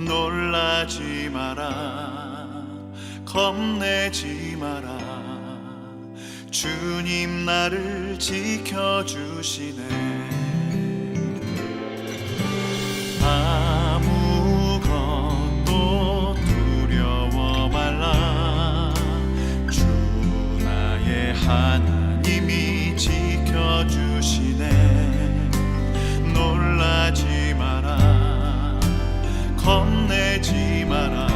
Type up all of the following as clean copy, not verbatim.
놀라지 마라, 겁내지 마라. 주님 나를 지켜주시네. 아무것도 두려워 말라. 주 나의 하나님이 지켜주시네. 놀라지 마라, 겁내지 마라.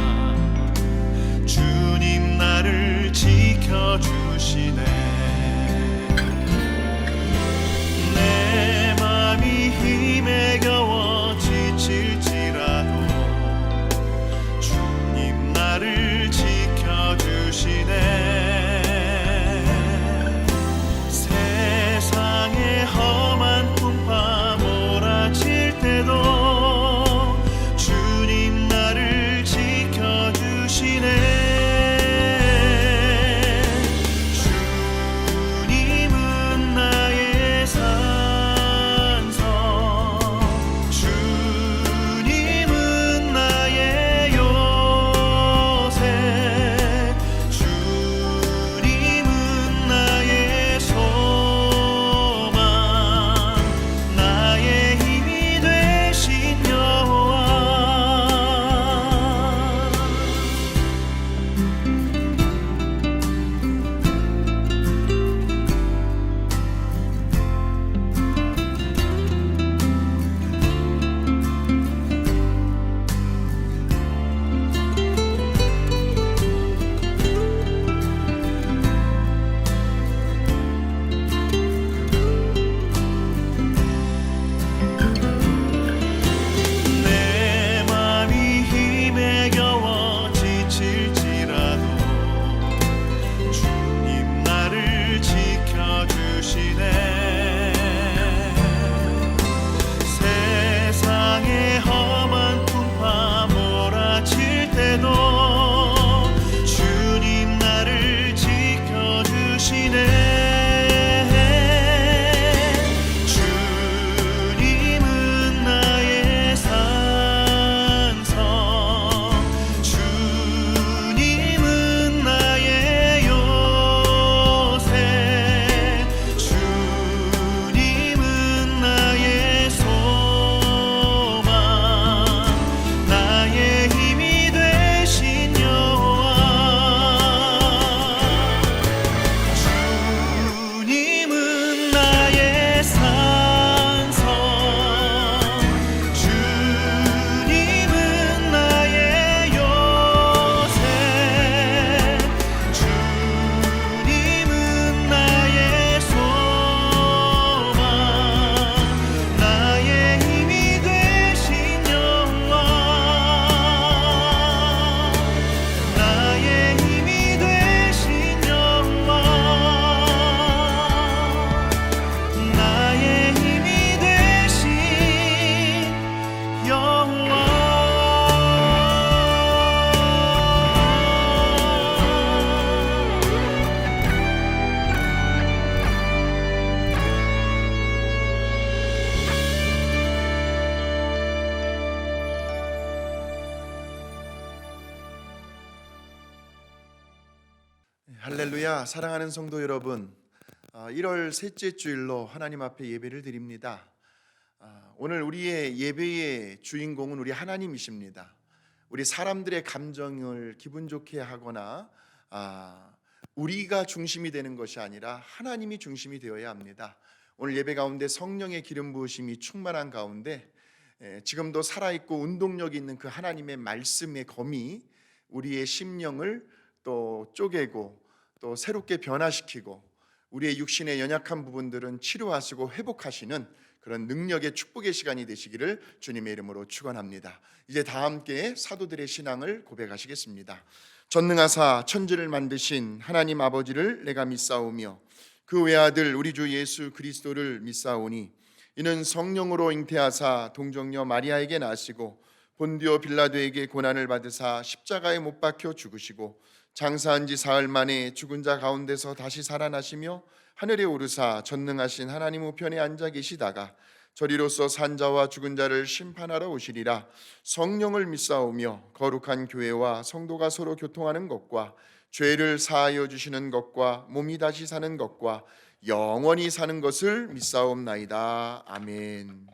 주님 나를 지켜주시네. 내 맘이 힘에 겨워 지칠지라도 주님 나를 지켜주시네. 세상의 험한 풍파 몰아칠 때도 주님 나를 지켜주시네. 할렐루야. 사랑하는 성도 여러분, 1월 셋째 주일로 하나님 앞에 예배를 드립니다. 오늘 우리의 예배의 주인공은 우리 하나님이십니다. 우리 사람들의 감정을 기분 좋게 하거나 우리가 중심이 되는 것이 아니라 하나님이 중심이 되어야 합니다. 오늘 예배 가운데 성령의 기름 부으심이 충만한 가운데 지금도 살아있고 운동력이 있는 그 하나님의 말씀의 검이 우리의 심령을 또 쪼개고 또 새롭게 변화시키고 우리의 육신의 연약한 부분들은 치료하시고 회복하시는 그런 능력의 축복의 시간이 되시기를 주님의 이름으로 축원합니다. 이제 다 함께 사도들의 신앙을 고백하시겠습니다. 전능하사 천지를 만드신 하나님 아버지를 내가 믿사오며 그 외아들 우리 주 예수 그리스도를 믿사오니 이는 성령으로 잉태하사 동정녀 마리아에게 나시고 본디오 빌라도에게 고난을 받으사 십자가에 못 박혀 죽으시고 장사한 지 사흘 만에 죽은 자 가운데서 다시 살아나시며 하늘에 오르사 전능하신 하나님 우편에 앉아 계시다가 저리로서 산자와 죽은 자를 심판하러 오시리라. 성령을 믿사오며 거룩한 교회와 성도가 서로 교통하는 것과 죄를 사하여 주시는 것과 몸이 다시 사는 것과 영원히 사는 것을 믿사옵나이다. 아멘.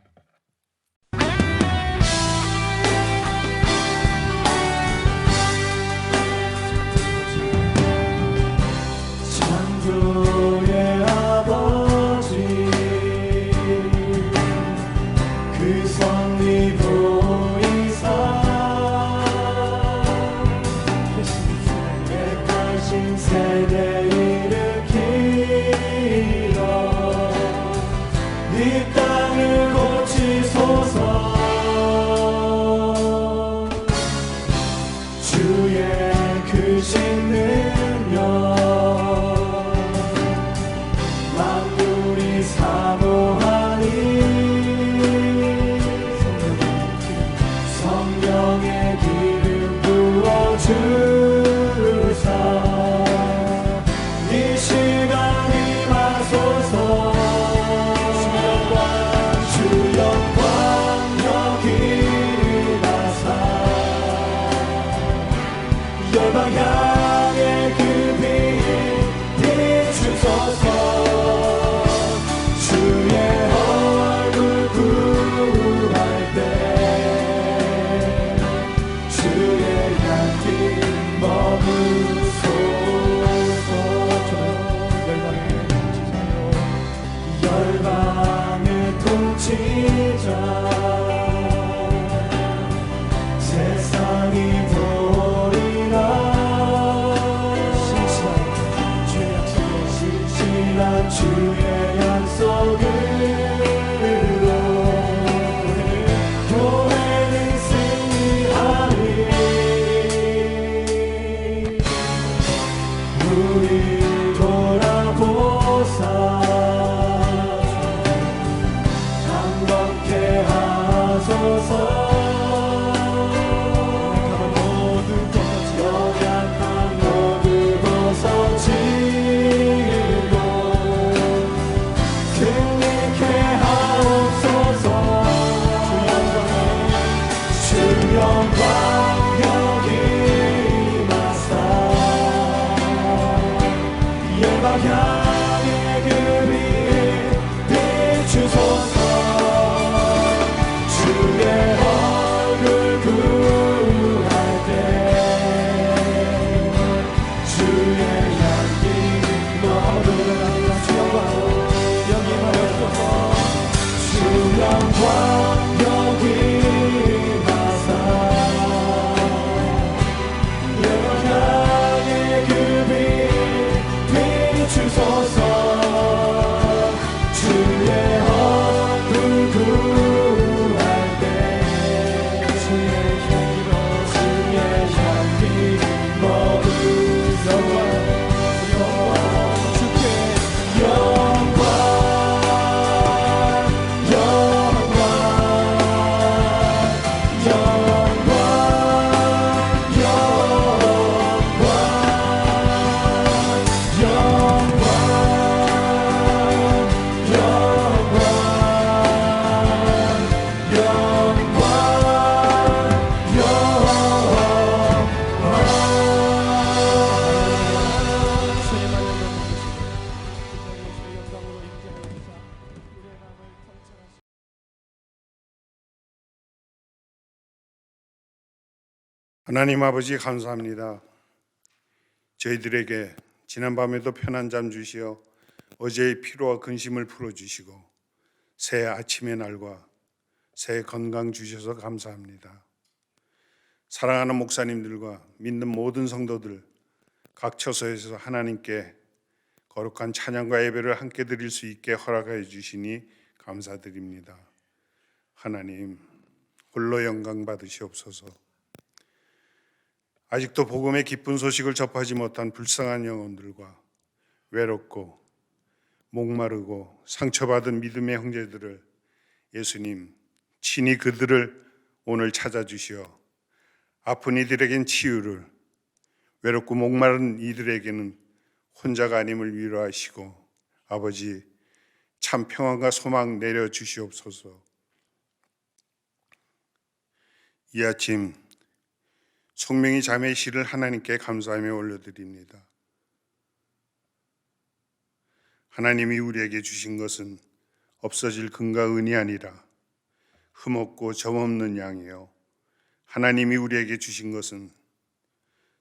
창조의 아버지 그 섭리 보이사 깨끗하신 세대 일으키러 이 땅을 고치소서. 주의 크신 능력 만물이 사모하니 성령의 기름 부어주사 이 시간 임하소서. 주 영광 여기 나사 열방 향해 그 빛 비추소서. 주의 얼굴 구할 때 주의 향기 머무소서. 열방의 통치자 세상이 보리라. 신실한 주의 약속으로 교회는 승리하리. 우리 돌아보사 강건케 하소서. 연약한 모두 벗어지고 승리케 하옵소서. 주 영광 여기 임하사 열방 향해 그 빛 비추소서. 주의 얼굴 구할 때 주의 향기 머무르라. 주 영광 여기 임하소서. 주 영광 여기 임하사 열방 향해 그 빛 비추소서. 주의 얼굴 구할 때 주의 향기 머무소서. 주께 영광 영광 영광 하나님 아버지 감사합니다. 저희들에게 지난밤에도 편한 잠 주시어 어제의 피로와 근심을 풀어주시고 새 아침의 날과 새 건강 주셔서 감사합니다. 사랑하는 목사님들과 믿는 모든 성도들 각 처소에서 하나님께 거룩한 찬양과 예배를 함께 드릴 수 있게 허락해 주시니 감사드립니다. 하나님 홀로 영광 받으시옵소서. 아직도 복음의 기쁜 소식을 접하지 못한 불쌍한 영혼들과 외롭고 목마르고 상처받은 믿음의 형제들을 예수님 친히 그들을 오늘 찾아주시어 아픈 이들에겐 치유를, 외롭고 목마른 이들에게는 혼자가 아님을 위로하시고 아버지 참 평안과 소망 내려 주시옵소서. 이 아침 송명희 자매의 시를 하나님께 감사하며 올려드립니다. 하나님이 우리에게 주신 것은 없어질 금과 은이 아니라 흠없고 점없는 양이요, 하나님이 우리에게 주신 것은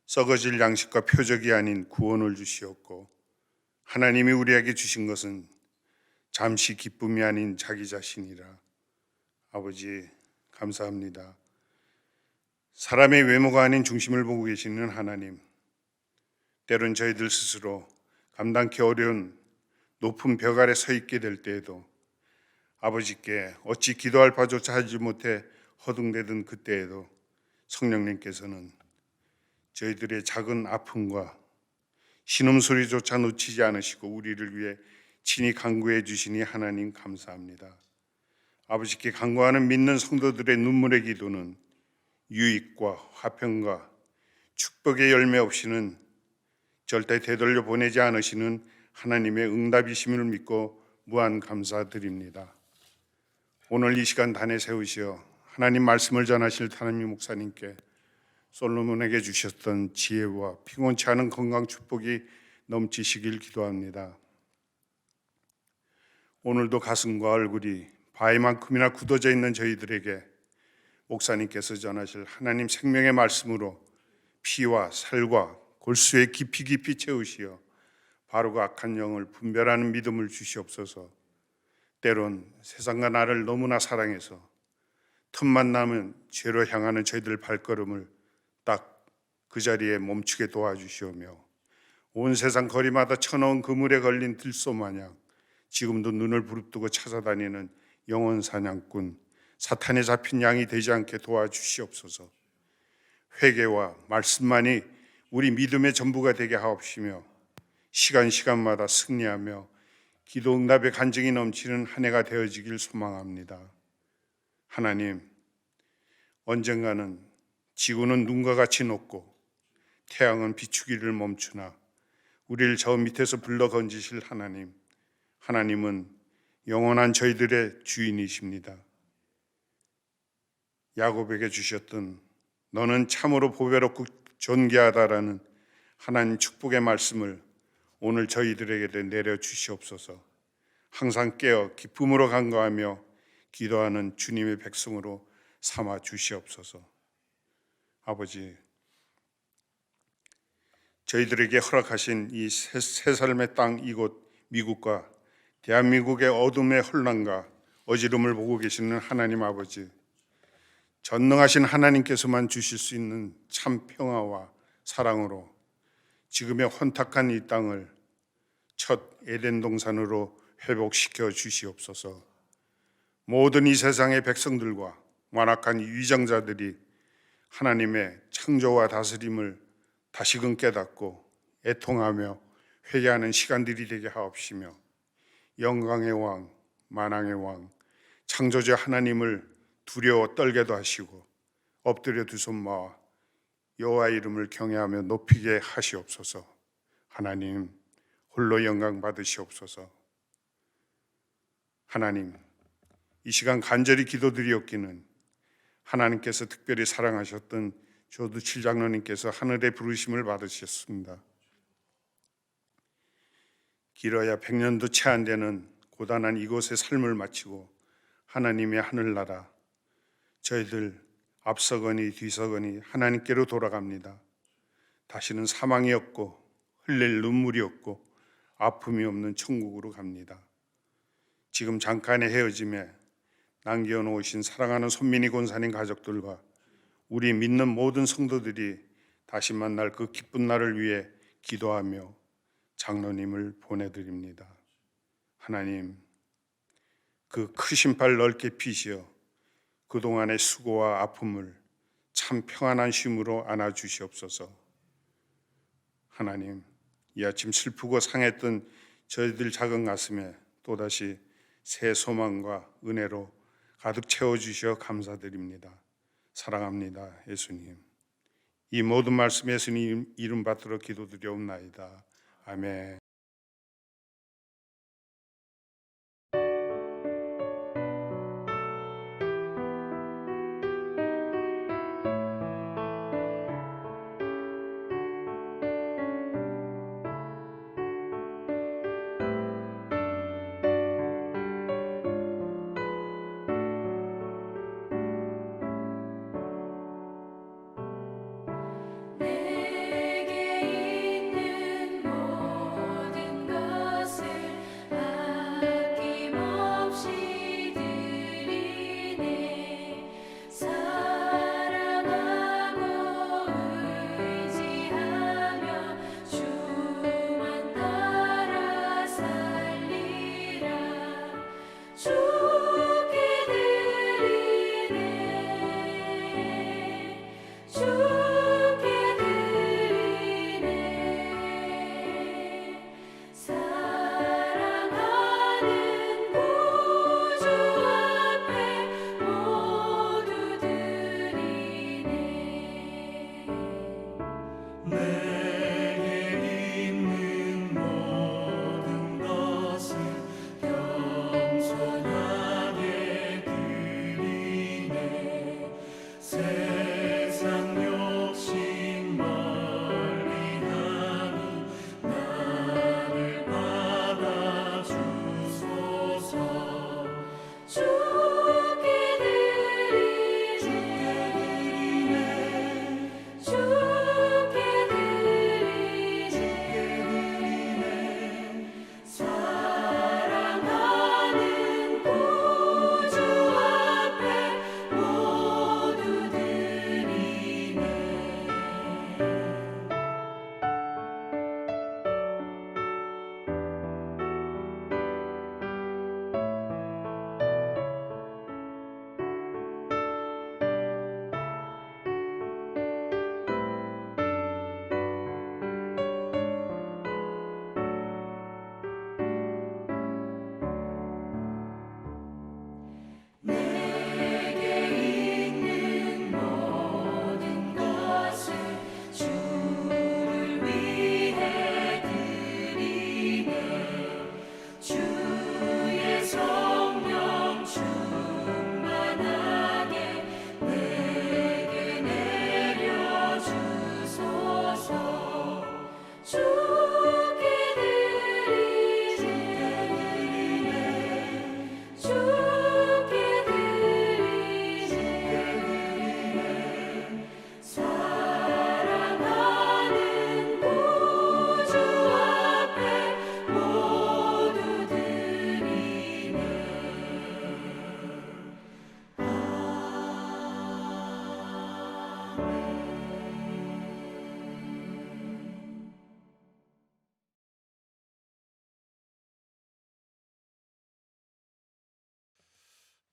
썩어질 양식과 표적이 아닌 구원을 주시었고, 하나님이 우리에게 주신 것은 잠시 기쁨이 아닌 자기 자신이라. 아버지 감사합니다. 사람의 외모가 아닌 중심을 보고 계시는 하나님, 때론 저희들 스스로 감당하기 어려운 높은 벽 아래 서 있게 될 때에도 아버지께 어찌 기도할 바조차 하지 못해 허둥대던 그때에도 성령님께서는 저희들의 작은 아픔과 신음소리조차 놓치지 않으시고 우리를 위해 친히 간구해 주시니 하나님 감사합니다. 아버지께 간구하는 믿는 성도들의 눈물의 기도는 유익과 화평과 축복의 열매 없이는 절대 되돌려 보내지 않으시는 하나님의 응답이심을 믿고 무한 감사드립니다. 오늘 이 시간 단에 세우시어 하나님 말씀을 전하실 타나미 목사님께 솔로몬에게 주셨던 지혜와 피곤치 않은 건강 축복이 넘치시길 기도합니다. 오늘도 가슴과 얼굴이 바위만큼이나 굳어져 있는 저희들에게 목사님께서 전하실 하나님 생명의 말씀으로 피와 살과 골수에 깊이 깊이 채우시어 바로가 악한 영을 분별하는 믿음을 주시옵소서. 때론 세상과 나를 너무나 사랑해서 틈만 나면 죄로 향하는 저희들 발걸음을 딱 그 자리에 멈추게 도와주시오며, 온 세상 거리마다 쳐놓은 그물에 걸린 들소 마냥 지금도 눈을 부릅뜨고 찾아다니는 영혼 사냥꾼 사탄에 잡힌 양이 되지 않게 도와주시옵소서. 회개와 말씀만이 우리 믿음의 전부가 되게 하옵시며 시간마다 승리하며 기도 응답의 간증이 넘치는 한 해가 되어지길 소망합니다. 하나님, 언젠가는 지구는 눈과 같이 녹고 태양은 비추기를 멈추나 우리를 저 밑에서 불러 건지실 하나님, 하나님은 영원한 저희들의 주인이십니다. 야곱에게 주셨던 너는 참으로 보배롭고 존귀하다라는 하나님 축복의 말씀을 오늘 저희들에게 내려 주시옵소서. 항상 깨어 기쁨으로 간구하며 기도하는 주님의 백성으로 삼아 주시옵소서. 아버지, 저희들에게 허락하신 이 새 삶의 땅 이곳 미국과 대한민국의 어둠의 혼란과 어지럼을 보고 계시는 하나님 아버지, 전능하신 하나님께서만 주실 수 있는 참 평화와 사랑으로 지금의 혼탁한 이 땅을 첫 에덴 동산으로 회복시켜 주시옵소서. 모든 이 세상의 백성들과 완악한 이 위정자들이 하나님의 창조와 다스림을 다시금 깨닫고 애통하며 회개하는 시간들이 되게 하옵시며, 영광의 왕, 만왕의 왕, 창조주 하나님을 두려워 떨게도 하시고 엎드려 두 손 모아 여호와 이름을 경외하며 높이게 하시옵소서. 하나님 홀로 영광 받으시옵소서. 하나님, 이 시간 간절히 기도드리옵기는 하나님께서 특별히 사랑하셨던 조두 칠장로님께서 하늘의 부르심을 받으셨습니다. 길어야 100년도 채 안 되는 고단한 이곳의 삶을 마치고 하나님의 하늘나라, 저희들 앞서거니 뒤서거니 하나님께로 돌아갑니다. 다시는 사망이 없고 흘릴 눈물이 없고 아픔이 없는 천국으로 갑니다. 지금 잠깐의 헤어짐에 남겨놓으신 사랑하는 손민희 권사님 가족들과 우리 믿는 모든 성도들이 다시 만날 그 기쁜 날을 위해 기도하며 장로님을 보내드립니다. 하나님, 그 크신 팔 넓게 펴시어 그동안의 수고와 아픔을 참 평안한 쉼으로 안아주시옵소서. 하나님, 이 아침 슬프고 상했던 저희들 작은 가슴에 또다시 새 소망과 은혜로 가득 채워주셔 감사드립니다. 사랑합니다, 예수님. 이 모든 말씀 예수님 이름 받들어 기도드리옵나이다. 아멘.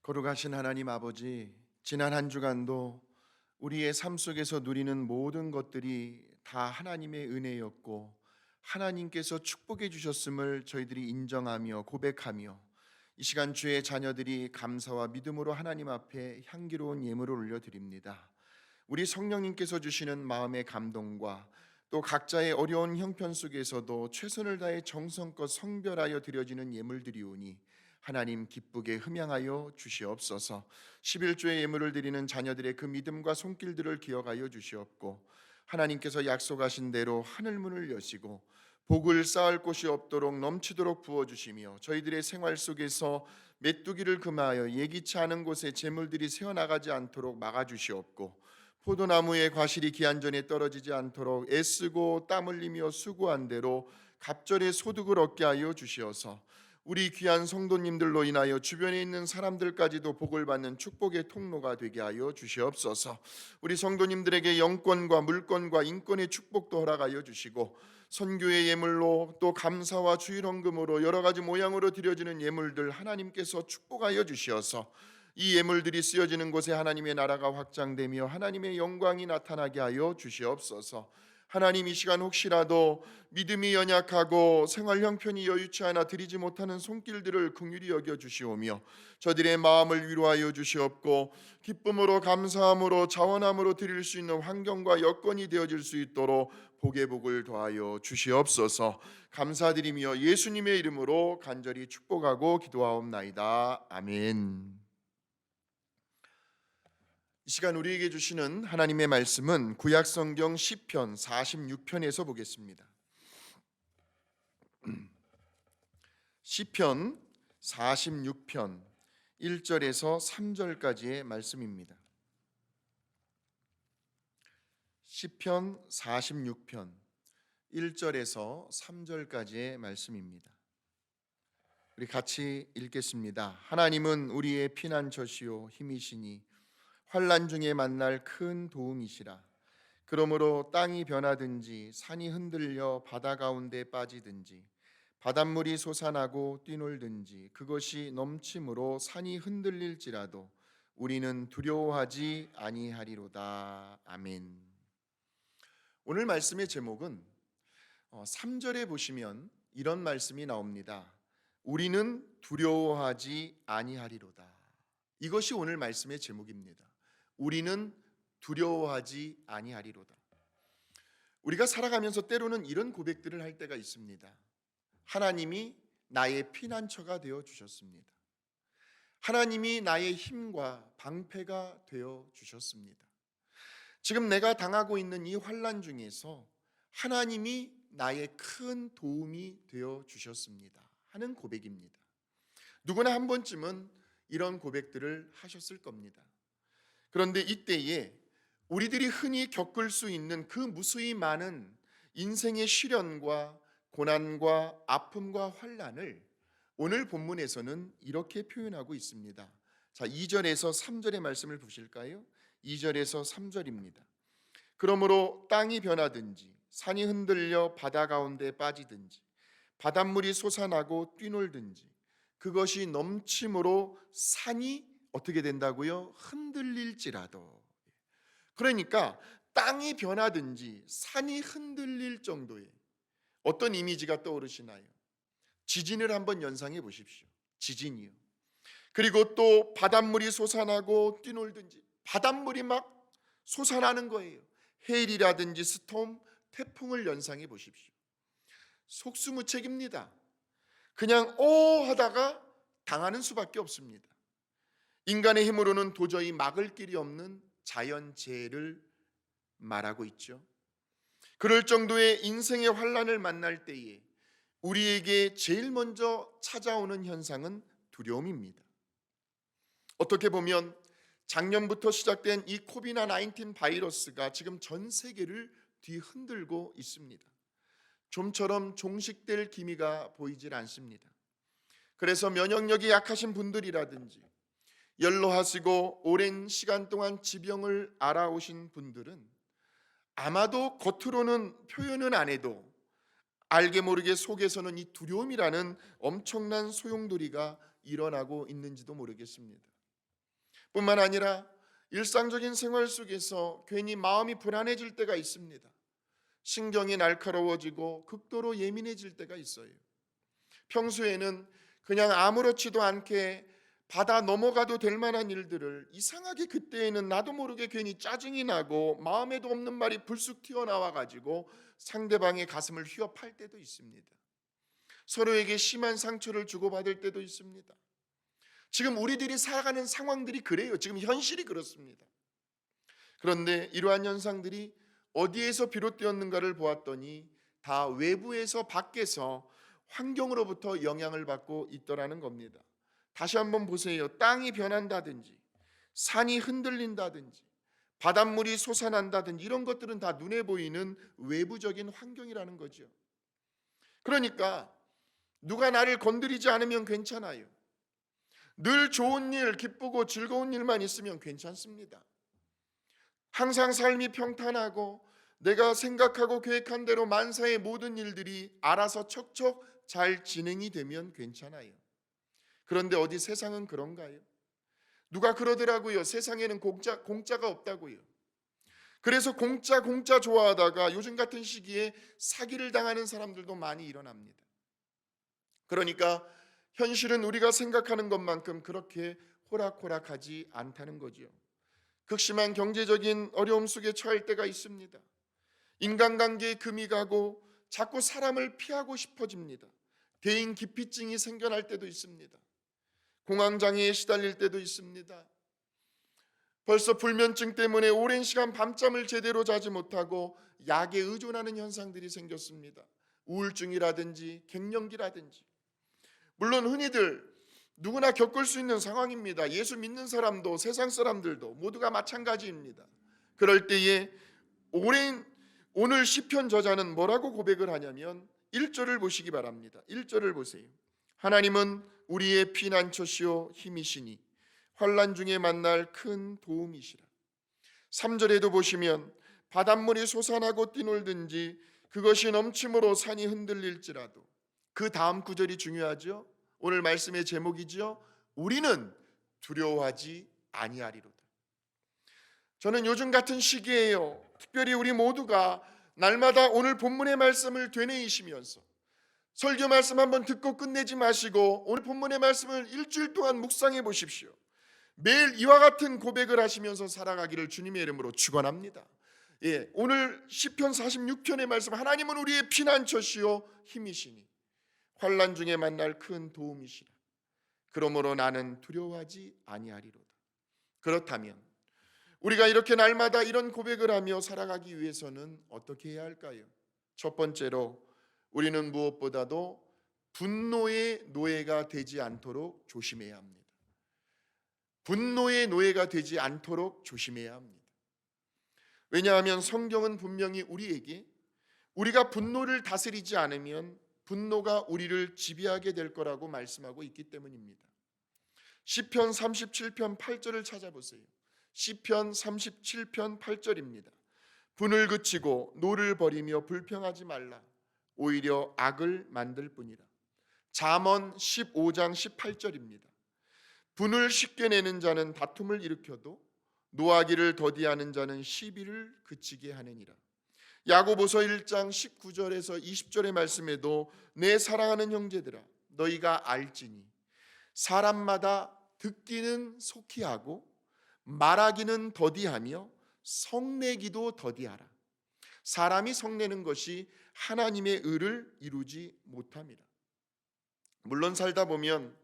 거룩하신 하나님 아버지, 지난 한 주간도 우리의 삶 속에서 누리는 모든 것들이 다 하나님의 은혜였고 하나님께서 축복해 주셨음을 저희들이 인정하며 고백하며 이 시간 주의 자녀들이 감사와 믿음으로 하나님 앞에 향기로운 예물을 올려드립니다. 우리 성령님께서 주시는 마음의 감동과 또 각자의 어려운 형편 속에서도 최선을 다해 정성껏 성별하여 드려지는 예물들이오니 하나님 기쁘게 흠양하여 주시옵소서. 11조의 예물을 드리는 자녀들의 그 믿음과 손길들을 기억하여 주시옵고 하나님께서 약속하신 대로 하늘문을 여시고 복을 쌓을 곳이 없도록 넘치도록 부어주시며 저희들의 생활 속에서 메뚜기를 금하여 예기치 않은 곳에 재물들이 새어나가지 않도록 막아주시옵고 포도나무의 과실이 기한 전에 떨어지지 않도록 애쓰고 땀 흘리며 수고한 대로 갑절의 소득을 얻게 하여 주시어서 우리 귀한 성도님들로 인하여 주변에 있는 사람들까지도 복을 받는 축복의 통로가 되게 하여 주시옵소서. 우리 성도님들에게 영권과 물권과 인권의 축복도 허락하여 주시고 선교의 예물로 또 감사와 주일 헌금으로 여러 가지 모양으로 드려지는 예물들 하나님께서 축복하여 주시어서 이 예물들이 쓰여지는 곳에 하나님의 나라가 확장되며 하나님의 영광이 나타나게 하여 주시옵소서. 하나님, 이 시간 혹시라도 믿음이 연약하고 생활 형편이 여유치 않아 드리지 못하는 손길들을 긍휼히 여겨 주시오며 저들의 마음을 위로하여 주시옵고 기쁨으로 감사함으로 자원함으로 드릴 수 있는 환경과 여건이 되어질 수 있도록 복의 복을 더하여 주시옵소서. 감사드리며 예수님의 이름으로 간절히 축복하고 기도하옵나이다. 아멘. 이 시간 우리에게 주시는 하나님의 말씀은 구약성경 시편 46편에서 보겠습니다. 시편 46편 1절에서 3절까지의 말씀입니다. 시편 46편 1절에서 3절까지의 말씀입니다. 우리 같이 읽겠습니다. 하나님은 우리의 피난처시요 힘이시니 환난 중에 만날 큰 도움이시라. 그러므로 땅이 변하든지 산이 흔들려 바다 가운데 빠지든지 바닷물이 솟아나고 뛰놀든지 그것이 넘침으로 산이 흔들릴지라도 우리는 두려워하지 아니하리로다. 아멘. 오늘 말씀의 제목은 3절에 보시면 이런 말씀이 나옵니다. 우리는 두려워하지 아니하리로다. 이것이 오늘 말씀의 제목입니다. 우리는 두려워하지 아니하리로다. 우리가 살아가면서 때로는 이런 고백들을 할 때가 있습니다. 하나님이 나의 피난처가 되어 주셨습니다. 하나님이 나의 힘과 방패가 되어 주셨습니다. 지금 내가 당하고 있는 이 환난 중에서 하나님이 나의 큰 도움이 되어 주셨습니다 하는 고백입니다. 누구나 한 번쯤은 이런 고백들을 하셨을 겁니다. 그런데 이때에 우리들이 흔히 겪을 수 있는 그 무수히 많은 인생의 시련과 고난과 아픔과 환난을 오늘 본문에서는 이렇게 표현하고 있습니다. 자, 2절에서 3절의 말씀을 보실까요? 2절에서 3절입니다. 그러므로 땅이 변하든지 산이 흔들려 바다 가운데 빠지든지 바닷물이 솟아나고 뛰놀든지 그것이 넘침으로 산이 어떻게 된다고요? 흔들릴지라도. 그러니까 땅이 변하든지 산이 흔들릴 정도의 어떤 이미지가 떠오르시나요? 지진을 한번 연상해 보십시오. 지진이요. 그리고 또 바닷물이 솟아나고 뛰놀든지 바닷물이 막 솟아나는 거예요. 해일이라든지 스톰, 태풍을 연상해 보십시오. 속수무책입니다. 그냥 하다가 당하는 수밖에 없습니다. 인간의 힘으로는 도저히 막을 길이 없는 자연재해를 말하고 있죠. 그럴 정도의 인생의 환난을 만날 때에 우리에게 제일 먼저 찾아오는 현상은 두려움입니다. 어떻게 보면 작년부터 시작된 이 코비드-19 바이러스가 지금 전 세계를 뒤흔들고 있습니다. 좀처럼 종식될 기미가 보이질 않습니다. 그래서 면역력이 약하신 분들이라든지 연로하시고 오랜 시간 동안 지병을 알아오신 분들은 아마도 겉으로는 표현은 안 해도 알게 모르게 속에서는 이 두려움이라는 엄청난 소용돌이가 일어나고 있는지도 모르겠습니다. 뿐만 아니라 일상적인 생활 속에서 괜히 마음이 불안해질 때가 있습니다. 신경이 날카로워지고 극도로 예민해질 때가 있어요. 평소에는 그냥 아무렇지도 않게 받아 넘어가도 될 만한 일들을 이상하게 그때에는 나도 모르게 괜히 짜증이 나고 마음에도 없는 말이 불쑥 튀어나와 가지고 상대방의 가슴을 휘어팔 때도 있습니다. 서로에게 심한 상처를 주고받을 때도 있습니다. 지금 우리들이 살아가는 상황들이 그래요. 지금 현실이 그렇습니다. 그런데 이러한 현상들이 어디에서 비롯되었는가를 보았더니 다 외부에서 밖에서 환경으로부터 영향을 받고 있더라는 겁니다. 다시 한번 보세요. 땅이 변한다든지 산이 흔들린다든지 바닷물이 솟아난다든지 이런 것들은 다 눈에 보이는 외부적인 환경이라는 거죠. 그러니까 누가 나를 건드리지 않으면 괜찮아요. 늘 좋은 일, 기쁘고 즐거운 일만 있으면 괜찮습니다. 항상 삶이 평탄하고 내가 생각하고 계획한 대로 만사의 모든 일들이 알아서 척척 잘 진행이 되면 괜찮아요. 그런데 어디 세상은 그런가요? 누가 그러더라고요. 세상에는 공짜가 없다고요. 그래서 공짜 좋아하다가 요즘 같은 시기에 사기를 당하는 사람들도 많이 일어납니다. 그러니까 현실은 우리가 생각하는 것만큼 그렇게 호락호락하지 않다는 거죠. 극심한 경제적인 어려움 속에 처할 때가 있습니다. 인간관계에 금이 가고 자꾸 사람을 피하고 싶어집니다. 대인 기피증이 생겨날 때도 있습니다. 공황장애에 시달릴 때도 있습니다. 벌써 불면증 때문에 오랜 시간 밤잠을 제대로 자지 못하고 약에 의존하는 현상들이 생겼습니다. 우울증이라든지 갱년기라든지. 물론 흔히들 누구나 겪을 수 있는 상황입니다. 예수 믿는 사람도 세상 사람들도 모두가 마찬가지입니다. 그럴 때에 오늘 시편 저자는 뭐라고 고백을 하냐면 1절을 보시기 바랍니다. 1절을 보세요. 하나님은 우리의 피난처시요 힘이시니 환난 중에 만날 큰 도움이시라. 3절에도 보시면 바닷물이 솟아나고 뛰놀든지 그것이 넘침으로 산이 흔들릴지라도. 그 다음 구절이 중요하죠. 오늘 말씀의 제목이죠. 우리는 두려워하지 아니하리로다. 저는 요즘 같은 시기에요. 특별히 우리 모두가 날마다 오늘 본문의 말씀을 되뇌이시면서 설교 말씀 한번 듣고 끝내지 마시고 오늘 본문의 말씀을 일주일 동안 묵상해 보십시오. 매일 이와 같은 고백을 하시면서 살아가기를 주님의 이름으로 축원합니다. 오늘 시편 46편의 말씀, 하나님은 우리의 피난처시요 힘이시니 환난 중에 만날 큰 도움이시라. 그러므로 나는 두려워하지 아니하리로다. 그렇다면 우리가 이렇게 날마다 이런 고백을 하며 살아가기 위해서는 어떻게 해야 할까요? 첫 번째로 우리는 무엇보다도 분노의 노예가 되지 않도록 조심해야 합니다. 분노의 노예가 되지 않도록 조심해야 합니다. 왜냐하면 성경은 분명히 우리에게 우리가 분노를 다스리지 않으면 분노가 우리를 지배하게 될 거라고 말씀하고 있기 때문입니다. 시편 37편 8절을 찾아보세요. 시편 37편 8절입니다. 분을 그치고 노를 버리며 불평하지 말라. 오히려 악을 만들 뿐이라. 잠언 15장 18절입니다. 분을 쉽게 내는 자는 다툼을 일으켜도 노하기를 더디하는 자는 시비를 그치게 하느니라. 야고보서 1장 19절에서 20절의 말씀에도 내 사랑하는 형제들아 너희가 알지니 사람마다 듣기는 속히 하고 말하기는 더디하며 성내기도 더디하라. 사람이 성내는 것이 하나님의 의를 이루지 못함이라. 물론 살다 보면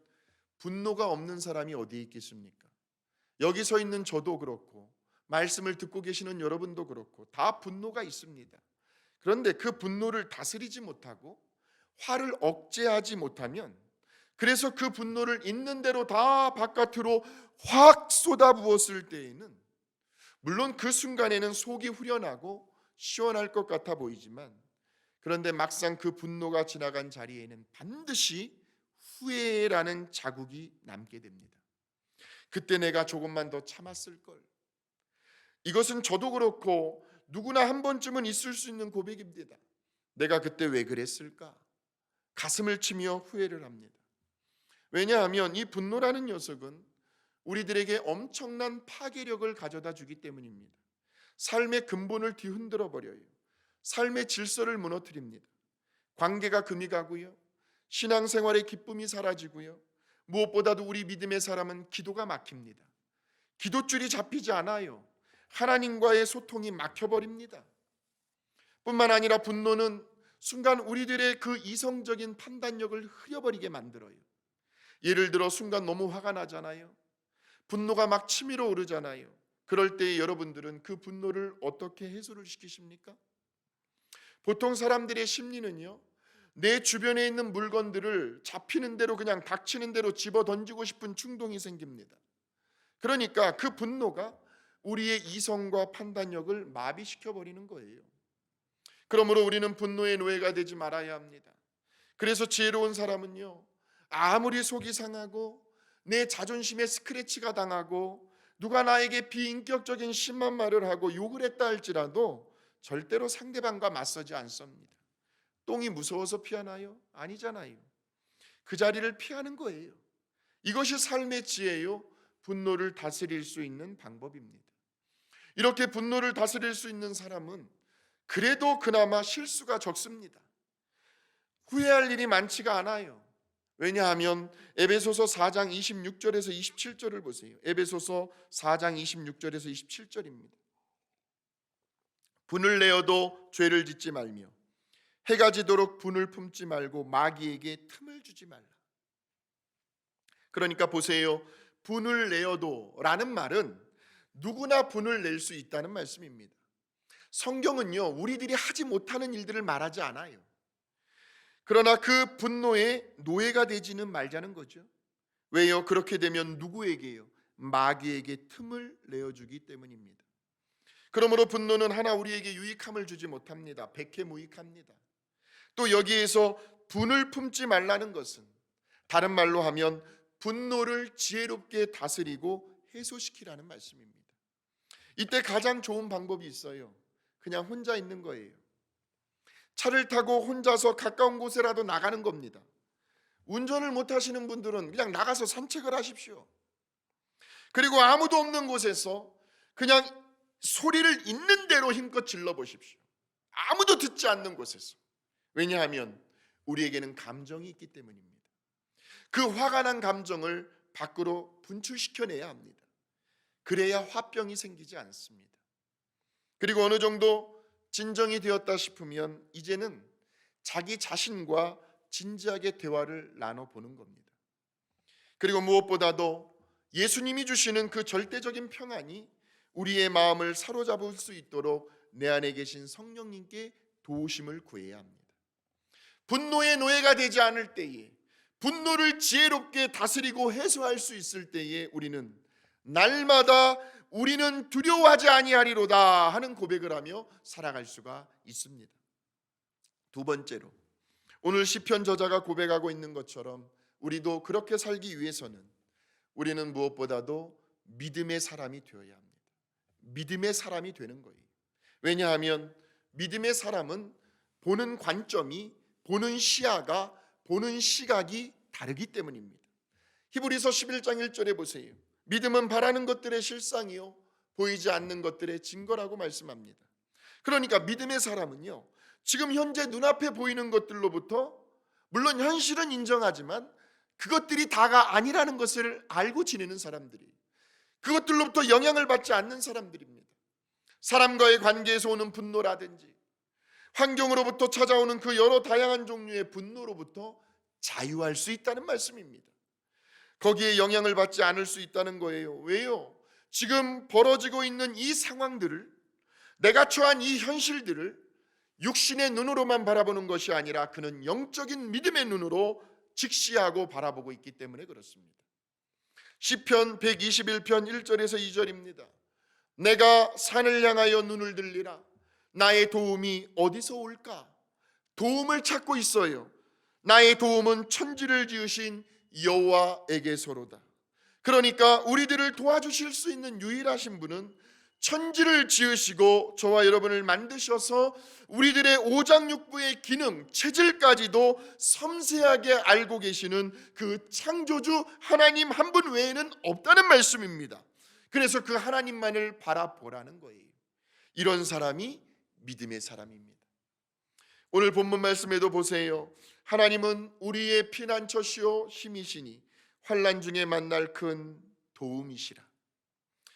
분노가 없는 사람이 어디에 있겠습니까? 여기 서 있는 저도 그렇고 말씀을 듣고 계시는 여러분도 그렇고 다 분노가 있습니다. 그런데 그 분노를 다스리지 못하고 화를 억제하지 못하면, 그래서 그 분노를 있는 대로 다 바깥으로 확 쏟아부었을 때에는 물론 그 순간에는 속이 후련하고 시원할 것 같아 보이지만, 그런데 막상 그 분노가 지나간 자리에는 반드시 후회라는 자국이 남게 됩니다. 그때 내가 조금만 더 참았을 걸. 이것은 저도 그렇고 누구나 한 번쯤은 있을 수 있는 고백입니다. 내가 그때 왜 그랬을까? 가슴을 치며 후회를 합니다. 왜냐하면 이 분노라는 녀석은 우리들에게 엄청난 파괴력을 가져다 주기 때문입니다. 삶의 근본을 뒤흔들어 버려요. 삶의 질서를 무너뜨립니다. 관계가 금이 가고요. 신앙생활의 기쁨이 사라지고요. 무엇보다도 우리 믿음의 사람은 기도가 막힙니다. 기도줄이 잡히지 않아요. 하나님과의 소통이 막혀버립니다. 뿐만 아니라 분노는 순간 우리들의 그 이성적인 판단력을 흐려버리게 만들어요. 예를 들어 순간 너무 화가 나잖아요. 분노가 막 치밀어 오르잖아요. 그럴 때 여러분들은 그 분노를 어떻게 해소를 시키십니까? 보통 사람들의 심리는요, 내 주변에 있는 물건들을 잡히는 대로 그냥 닥치는 대로 집어 던지고 싶은 충동이 생깁니다. 그러니까 그 분노가 우리의 이성과 판단력을 마비시켜 버리는 거예요. 그러므로 우리는 분노의 노예가 되지 말아야 합니다. 그래서 지혜로운 사람은요, 아무리 속이 상하고 내 자존심에 스크래치가 당하고 누가 나에게 비인격적인 심한 말을 하고 욕을 했다 할지라도 절대로 상대방과 맞서지 않습니다. 똥이 무서워서 피하나요? 아니잖아요. 그 자리를 피하는 거예요. 이것이 삶의 지혜요, 분노를 다스릴 수 있는 방법입니다. 이렇게 분노를 다스릴 수 있는 사람은 그래도 그나마 실수가 적습니다. 후회할 일이 많지가 않아요. 왜냐하면 에베소서 4장 26절에서 27절을 보세요. 에베소서 4장 26절에서 27절입니다. 분을 내어도 죄를 짓지 말며 해가 지도록 분을 품지 말고 마귀에게 틈을 주지 말라. 그러니까 보세요. 분을 내어도 라는 말은 누구나 분을 낼 수 있다는 말씀입니다. 성경은요, 우리들이 하지 못하는 일들을 말하지 않아요. 그러나 그 분노의 노예가 되지는 말자는 거죠. 왜요? 그렇게 되면 누구에게요? 마귀에게 틈을 내어주기 때문입니다. 그러므로 분노는 하나 우리에게 유익함을 주지 못합니다. 백해무익합니다. 또 여기에서 분을 품지 말라는 것은 다른 말로 하면 분노를 지혜롭게 다스리고 해소시키라는 말씀입니다. 이때 가장 좋은 방법이 있어요. 그냥 혼자 있는 거예요. 차를 타고 혼자서 가까운 곳에라도 나가는 겁니다. 운전을 못 하시는 분들은 그냥 나가서 산책을 하십시오. 그리고 아무도 없는 곳에서 그냥 소리를 있는 대로 힘껏 질러 보십시오. 아무도 듣지 않는 곳에서. 왜냐하면 우리에게는 감정이 있기 때문입니다. 그 화가 난 감정을 밖으로 분출시켜내야 합니다. 그래야 화병이 생기지 않습니다. 그리고 어느 정도 진정이 되었다 싶으면 이제는 자기 자신과 진지하게 대화를 나눠보는 겁니다. 그리고 무엇보다도 예수님이 주시는 그 절대적인 평안이 우리의 마음을 사로잡을 수 있도록 내 안에 계신 성령님께 도우심을 구해야 합니다. 분노의 노예가 되지 않을 때에, 분노를 지혜롭게 다스리고 해소할 수 있을 때에 우리는 날마다 우리는 두려워하지 아니하리로다 하는 고백을 하며 살아갈 수가 있습니다. 두 번째로, 오늘 시편 저자가 고백하고 있는 것처럼 우리도 그렇게 살기 위해서는 우리는 무엇보다도 믿음의 사람이 되어야 합니다. 믿음의 사람이 되는 거예요. 왜냐하면 믿음의 사람은 보는 관점이, 보는 시야가, 보는 시각이 다르기 때문입니다. 히브리서 11장 1절에 보세요. 믿음은 바라는 것들의 실상이요 보이지 않는 것들의 증거라고 말씀합니다. 그러니까 믿음의 사람은요, 지금 현재 눈앞에 보이는 것들로부터 물론 현실은 인정하지만 그것들이 다가 아니라는 것을 알고 지내는 사람들이, 그것들로부터 영향을 받지 않는 사람들입니다. 사람과의 관계에서 오는 분노라든지 환경으로부터 찾아오는 그 여러 다양한 종류의 분노로부터 자유할 수 있다는 말씀입니다. 거기에 영향을 받지 않을 수 있다는 거예요. 왜요? 지금 벌어지고 있는 이 상황들을, 내가 처한 이 현실들을 육신의 눈으로만 바라보는 것이 아니라 그는 영적인 믿음의 눈으로 직시하고 바라보고 있기 때문에 그렇습니다. 시편 121편 1절에서 2절입니다. 내가 산을 향하여 눈을 들리라. 나의 도움이 어디서 올까? 도움을 찾고 있어요. 나의 도움은 천지를 지으신 여호와에게서로다. 그러니까 우리들을 도와주실 수 있는 유일하신 분은 천지를 지으시고 저와 여러분을 만드셔서 우리들의 오장육부의 기능, 체질까지도 섬세하게 알고 계시는 그 창조주 하나님 한 분 외에는 없다는 말씀입니다. 그래서 그 하나님만을 바라보라는 거예요. 이런 사람이 믿음의 사람입니다. 오늘 본문 말씀에도 보세요. 하나님은 우리의 피난처시요 힘이시니 환난 중에 만날 큰 도움이시라.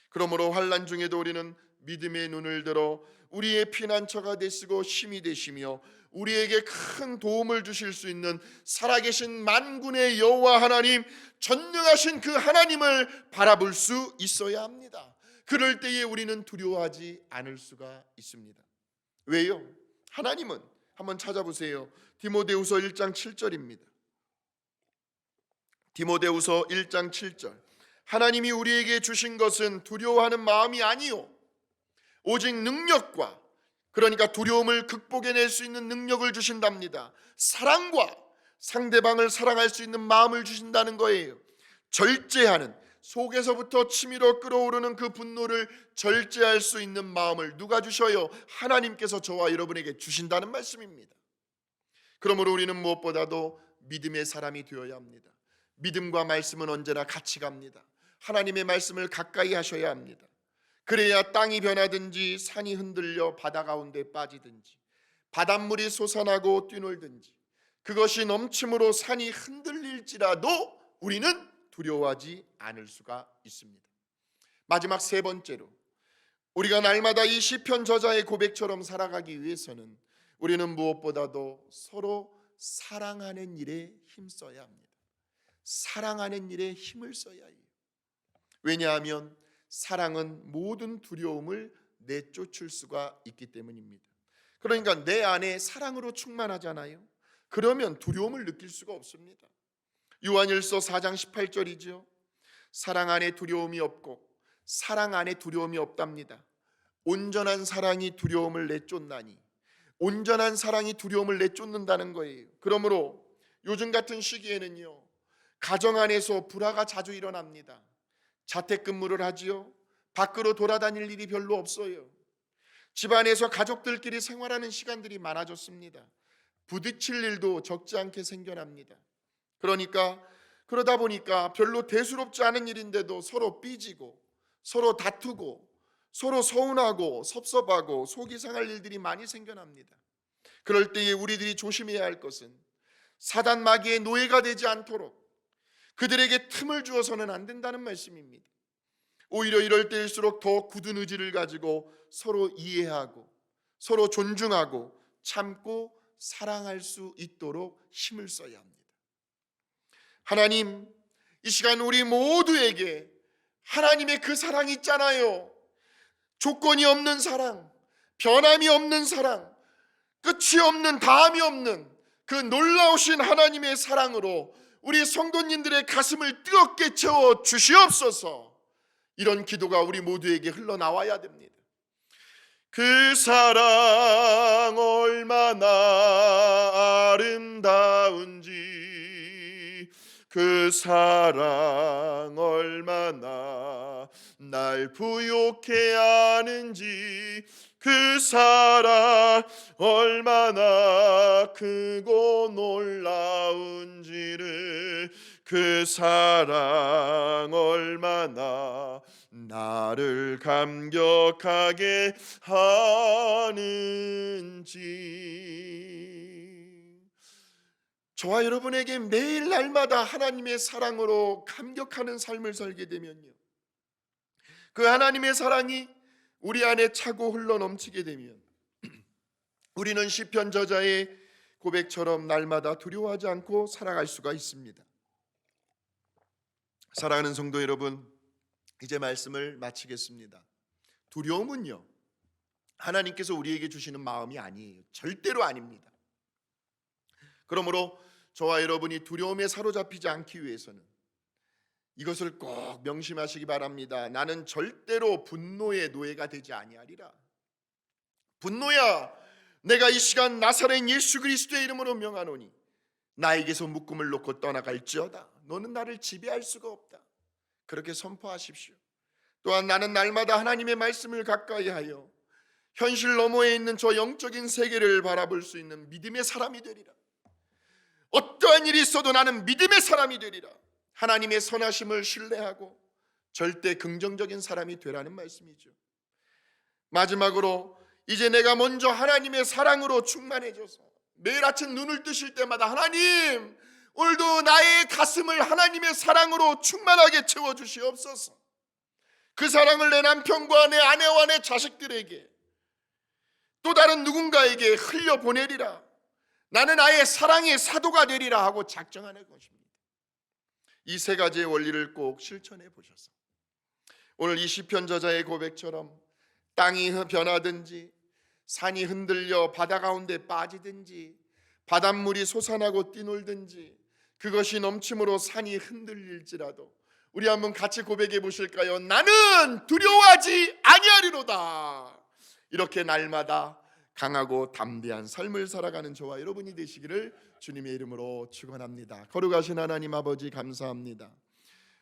그러므로 환난 중에도 우리는 믿음의 눈을 들어 우리의 피난처가 되시고 힘이 되시며 우리에게 큰 도움을 주실 수 있는 살아계신 만군의 여호와 하나님, 전능하신 그 하나님을 바라볼 수 있어야 합니다. 그럴 때에 우리는 두려워하지 않을 수가 있습니다. 왜요? 하나님은 한번 찾아보세요. 디모데후서 1장 7절입니다. 디모데후서 1장 7절. 하나님이 우리에게 주신 것은 두려워하는 마음이 아니요 오직 능력과, 그러니까 두려움을 극복해낼 수 있는 능력을 주신답니다. 사랑과, 상대방을 사랑할 수 있는 마음을 주신다는 거예요. 절제하는, 속에서부터 치밀어 끓어오르는 그 분노를 절제할 수 있는 마음을 누가 주셔요? 하나님께서 저와 여러분에게 주신다는 말씀입니다. 그러므로 우리는 무엇보다도 믿음의 사람이 되어야 합니다. 믿음과 말씀은 언제나 같이 갑니다. 하나님의 말씀을 가까이 하셔야 합니다. 그래야 땅이 변하든지 산이 흔들려 바다 가운데 빠지든지 바닷물이 솟아나고 뛰놀든지 그것이 넘침으로 산이 흔들릴지라도 우리는 두려워하지 않을 수가 있습니다. 마지막 세 번째로, 우리가 날마다 이 시편 저자의 고백처럼 살아가기 위해서는 우리는 무엇보다도 서로 사랑하는 일에 힘써야 합니다. 사랑하는 일에 힘을 써야 해요. 왜냐하면 사랑은 모든 두려움을 내쫓을 수가 있기 때문입니다. 그러니까 내 안에 사랑으로 충만하잖아요. 그러면 두려움을 느낄 수가 없습니다. 요한일서 4장 18절이죠. 사랑 안에 두려움이 없고 사랑 안에 두려움이 없답니다. 온전한 사랑이 두려움을 내쫓나니, 온전한 사랑이 두려움을 내쫓는다는 거예요. 그러므로 요즘 같은 시기에는요, 가정 안에서 불화가 자주 일어납니다. 자택근무를 하지요. 밖으로 돌아다닐 일이 별로 없어요. 집안에서 가족들끼리 생활하는 시간들이 많아졌습니다. 부딪힐 일도 적지 않게 생겨납니다. 그러다 보니까 별로 대수롭지 않은 일인데도 서로 삐지고 서로 다투고 서로 서운하고 섭섭하고 속이 상할 일들이 많이 생겨납니다. 그럴 때에 우리들이 조심해야 할 것은 사단 마귀의 노예가 되지 않도록 그들에게 틈을 주어서는 안 된다는 말씀입니다. 오히려 이럴 때일수록 더 굳은 의지를 가지고 서로 이해하고 서로 존중하고 참고 사랑할 수 있도록 힘을 써야 합니다. 하나님, 이 시간 우리 모두에게 하나님의 그 사랑이 있잖아요. 조건이 없는 사랑, 변함이 없는 사랑, 끝이 없는, 다함이 없는 그 놀라우신 하나님의 사랑으로 우리 성도님들의 가슴을 뜨겁게 채워 주시옵소서. 이런 기도가 우리 모두에게 흘러나와야 됩니다. 그 사랑 얼마나 아름다운지, 그 사랑 얼마나 날 부욕해 하는지, 그 사랑 얼마나 크고 놀라운지를, 그 사랑 얼마나 나를 감격하게 하는지. 저와 여러분에게 매일 날마다 하나님의 사랑으로 감격하는 삶을 살게 되면요, 그 하나님의 사랑이 우리 안에 차고 흘러 넘치게 되면 우리는 시편 저자의 고백처럼 날마다 두려워하지 않고 살아갈 수가 있습니다. 사랑하는 성도 여러분, 이제 말씀을 마치겠습니다. 두려움은요, 하나님께서 우리에게 주시는 마음이 아니에요. 절대로 아닙니다. 그러므로 저와 여러분이 두려움에 사로잡히지 않기 위해서는 이것을 꼭 명심하시기 바랍니다. 나는 절대로 분노의 노예가 되지 아니하리라. 분노야, 내가 이 시간 나사렛 예수 그리스도의 이름으로 명하노니 나에게서 묶음을 놓고 떠나갈지어다. 너는 나를 지배할 수가 없다. 그렇게 선포하십시오. 또한 나는 날마다 하나님의 말씀을 가까이 하여 현실 너머에 있는 저 영적인 세계를 바라볼 수 있는 믿음의 사람이 되리라. 어떠한 일이 있어도 나는 믿음의 사람이 되리라. 하나님의 선하심을 신뢰하고 절대 긍정적인 사람이 되라는 말씀이죠. 마지막으로 이제 내가 먼저 하나님의 사랑으로 충만해져서 매일 아침 눈을 뜨실 때마다 하나님, 오늘도 나의 가슴을 하나님의 사랑으로 충만하게 채워주시옵소서. 그 사랑을 내 남편과 내 아내와 내 자식들에게, 또 다른 누군가에게 흘려보내리라. 나는 아예 사랑의 사도가 되리라 하고 작정하는 것입니다. 이 세 가지의 원리를 꼭 실천해 보셔서 오늘 이 시편 저자의 고백처럼 땅이 변하든지 산이 흔들려 바다 가운데 빠지든지 바닷물이 솟아나고 뛰놀든지 그것이 넘침으로 산이 흔들릴지라도 우리 한번 같이 고백해 보실까요? 나는 두려워하지 아니하리로다. 이렇게 날마다 강하고 담대한 삶을 살아가는 저와 여러분이 되시기를 주님의 이름으로 축원합니다. 거룩하신 하나님 아버지, 감사합니다.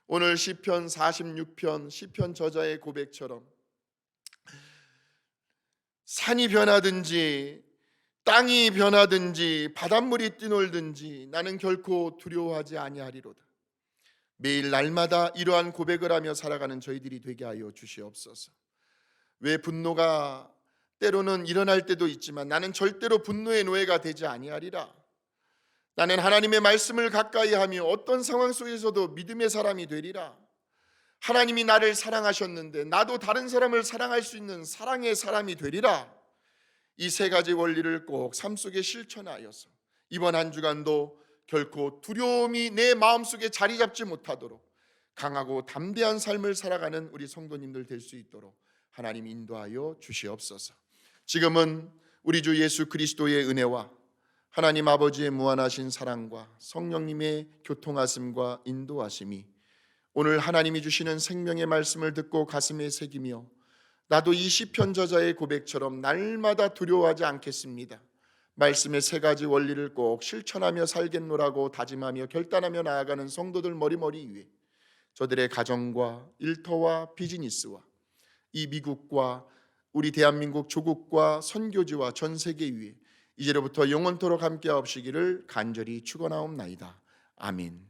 오늘 시편 46편 시편 저자의 고백처럼 산이 변하든지 땅이 변하든지 바닷물이 뛰놀든지 나는 결코 두려워하지 아니하리로다. 매일 날마다 이러한 고백을 하며 살아가는 저희들이 되게 하여 주시옵소서. 왜 분노가 때로는 일어날 때도 있지만 나는 절대로 분노의 노예가 되지 아니하리라. 나는 하나님의 말씀을 가까이 하며 어떤 상황 속에서도 믿음의 사람이 되리라. 하나님이 나를 사랑하셨는데 나도 다른 사람을 사랑할 수 있는 사랑의 사람이 되리라. 이 세 가지 원리를 꼭 삶 속에 실천하여서 이번 한 주간도 결코 두려움이 내 마음속에 자리 잡지 못하도록 강하고 담대한 삶을 살아가는 우리 성도님들 될 수 있도록 하나님 인도하여 주시옵소서. 지금은 우리 주 예수 그리스도의 은혜와 하나님 아버지의 무한하신 사랑과 성령님의 교통하심과 인도하심이 오늘 하나님이 주시는 생명의 말씀을 듣고 가슴에 새기며 나도 이 시편 저자의 고백처럼 날마다 두려워하지 않겠습니다. 말씀의 세 가지 원리를 꼭 실천하며 살겠노라고 다짐하며 결단하며 나아가는 성도들 머리머리 위에 저들의 가정과 일터와 비즈니스와 이 미국과 우리 대한민국 조국과 선교지와 전 세계 위에 이제로부터 영원토록 함께하옵시기를 간절히 축원하옵나이다. 아멘.